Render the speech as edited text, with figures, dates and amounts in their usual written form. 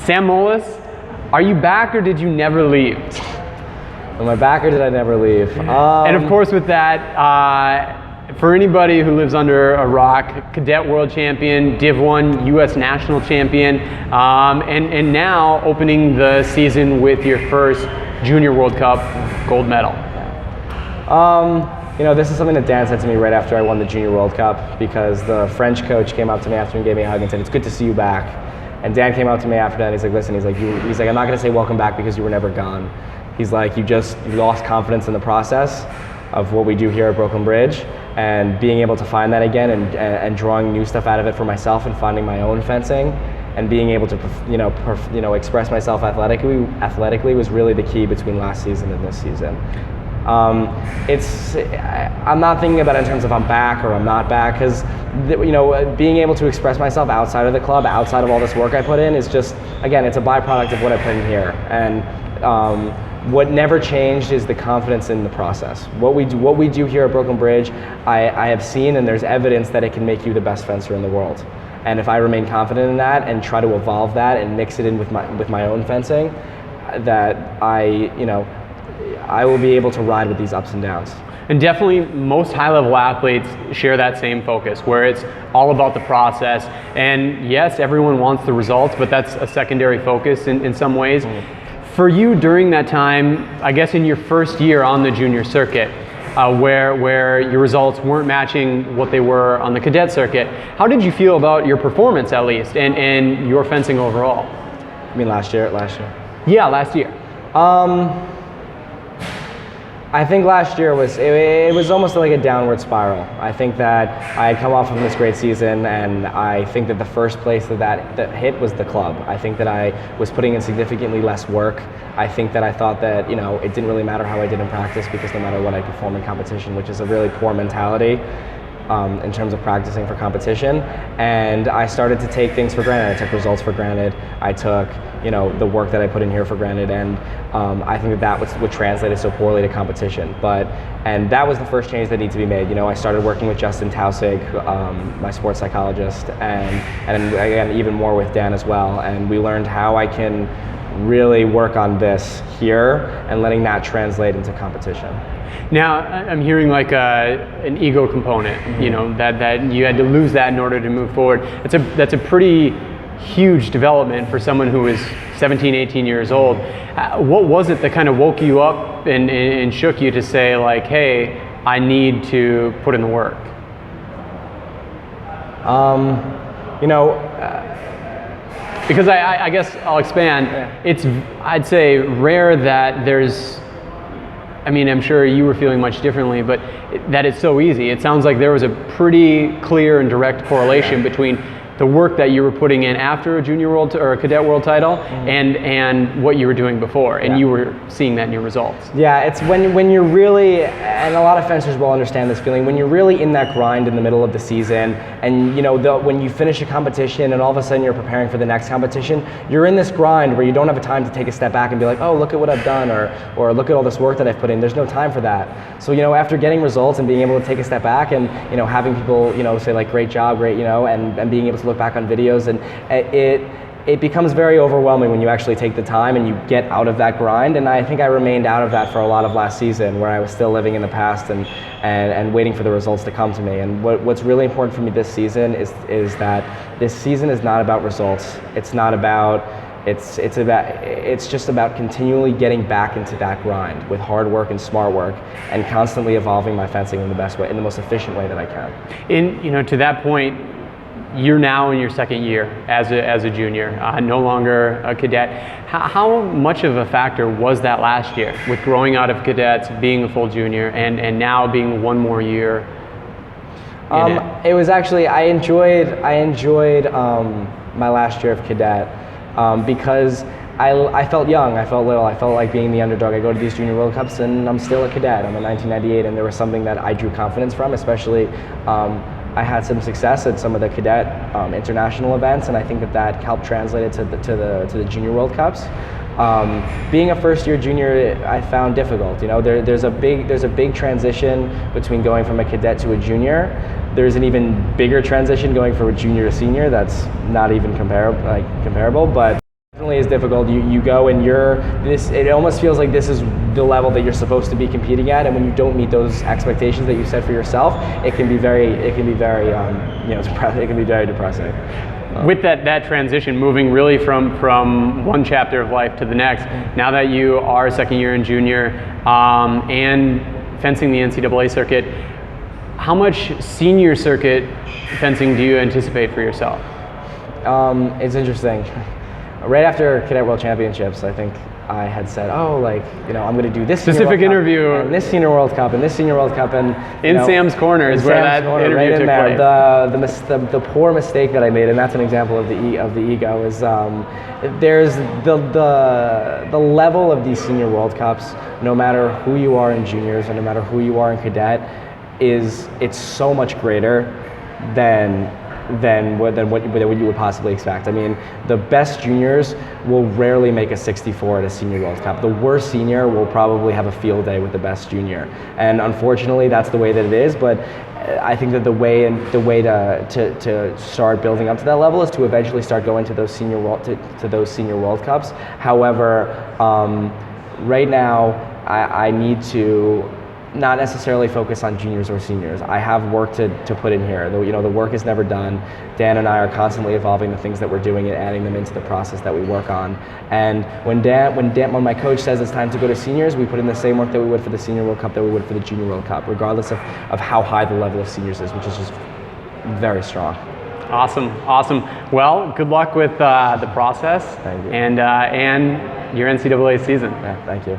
Sam Moelis, are you back or did you never leave? Am I back or did I never leave? And of course with that, for anybody who lives under a rock, Cadet World Champion, Div 1 US National Champion, and now opening the season with your first Junior World Cup gold medal. You know, this is something that Dan said to me right after I won the Junior World Cup, because the French coach came up to me after and gave me a hug and said, "It's good to see you back." And Dan came up to me after that and he's like, "Listen," he's like, "I'm not gonna say welcome back because you were never gone." He's like, you lost confidence in the process of what we do here at Brooklyn Bridge, and being able to find that again and drawing new stuff out of it for myself and finding my own fencing and being able to express myself athletically was really the key between last season and this season. I'm not thinking about it in terms of I'm back or I'm not back, because being able to express myself outside of the club, outside of all this work I put in, is just, again, it's a byproduct of what I put in here. And what never changed is the confidence in the process. What we do here at Brooklyn Bridge, I have seen, and there's evidence that it can make you the best fencer in the world. And if I remain confident in that and try to evolve that and mix it in with my own fencing, that I will be able to ride with these ups and downs. And definitely most high-level athletes share that same focus, where it's all about the process. And yes, everyone wants the results, but that's a secondary focus in some ways. For you during that time, I guess in your first year on the junior circuit, where your results weren't matching what they were on the cadet circuit, how did you feel about your performance, at least, and your fencing overall? I mean last year? Yeah, last year. I think last year was almost like a downward spiral. I think that I had come off of this great season, and I think that the first place that hit was the club. I think that I was putting in significantly less work. I think that I thought that it didn't really matter how I did in practice, because no matter what I perform in competition, which is a really poor mentality in terms of practicing for competition. And I started to take things for granted. I took results for granted. I took the work that I put in here for granted, and I think that was what translated so poorly to competition. And that was the first change that needed to be made. I started working with Justin Tausig, my sports psychologist, and again, even more with Dan as well. And we learned how I can really work on this here and letting that translate into competition. Now, I'm hearing like an ego component, that you had to lose that in order to move forward. That's a pretty huge development for someone who is 17, 18 years old. What was it that kind of woke you up and shook you to say, like, hey, I need to put in the work? Because I guess I'll expand. It's, I'd say, rare that there's, I'm sure you were feeling much differently, but that it's so easy. It sounds like there was a pretty clear and direct correlation between the work that you were putting in after a junior world or a cadet world title and what you were doing before, and you were seeing that in your results. Yeah, it's when you're really, and a lot of fencers will understand this feeling, when you're really in that grind in the middle of the season, and when you finish a competition and all of a sudden you're preparing for the next competition, you're in this grind where you don't have a time to take a step back and be like, oh, look at what I've done, or look at all this work that I've put in. There's no time for that. So after getting results and being able to take a step back and having people say like, great job, great, and being able to look back on videos, and it becomes very overwhelming when you actually take the time and you get out of that grind. And I think I remained out of that for a lot of last season, where I was still living in the past and waiting for the results to come to me. And what's really important for me this season is that this season is not about results. It's not about it's just about continually getting back into that grind with hard work and smart work, and constantly evolving my fencing in the best way, in the most efficient way that I can. To that point, you're now in your second year as a junior, no longer a cadet. How much of a factor was that last year with growing out of cadets, being a full junior, and now being one more year? It was actually, I enjoyed my last year of cadet because I felt young, I felt little, I felt like being the underdog. I go to these Junior World Cups and I'm still a cadet. I'm a 1998, and there was something that I drew confidence from, especially I had some success at some of the cadet international events, and I think that helped translate it to the Junior World Cups. Being a first-year junior, I found difficult. There's a big transition between going from a cadet to a junior. There's an even bigger transition going from a junior to senior. That's not even comparable. But Definitely is difficult. You go and it almost feels like this is the level that you're supposed to be competing at, and when you don't meet those expectations that you set for yourself, it can be very it can be very depressing. With that transition, moving really from one chapter of life to the next, now that you are a second year in junior and fencing the NCAA circuit, how much senior circuit fencing do you anticipate for yourself? It's interesting. Right after Cadet World Championships, I think I had said, I'm going to do this specific interview and this Senior World Cup and this Senior World Cup, and Sam's Corner is where that interview right took place. The poor mistake that I made, and that's an example of the ego, is there's the level of these Senior World Cups, no matter who you are in juniors or no matter who you are in cadet, it's so much greater than what you would possibly expect. I mean, the best juniors will rarely make a 64 at a Senior World Cup. The worst senior will probably have a field day with the best junior, and unfortunately, that's the way that it is. But I think that the way to start building up to that level is to eventually start going to those Senior World Cups. However, right now, I need to not necessarily focus on juniors or seniors. I have work to put in here. The work is never done. Dan and I are constantly evolving the things that we're doing and adding them into the process that we work on. And when my coach says it's time to go to seniors, we put in the same work that we would for the Senior World Cup that we would for the Junior World Cup, regardless of how high the level of seniors is, which is just very strong. Awesome. Well, good luck with the process. Thank you. And your NCAA season. Yeah, thank you.